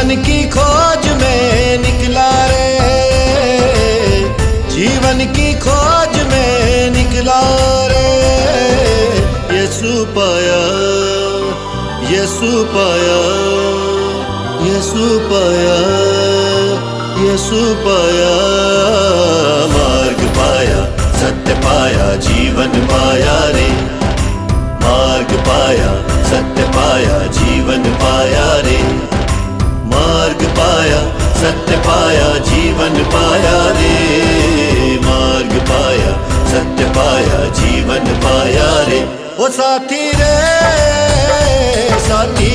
जीवन की खोज में निकला रे, जीवन की खोज में निकला रे। यीशु पाया, यीशु पाया, यीशु पाया, यीशु पाया। मार्ग पाया, सत्य पाया, जीवन पाया रे। मार्ग पाया, सत्य पाया, जीवन पाया रे। मार्ग पाया, सत्य पाया, जीवन पाया रे। मार्ग पाया, सत्य पाया, जीवन पाया रे। ओ साथी रे, साथी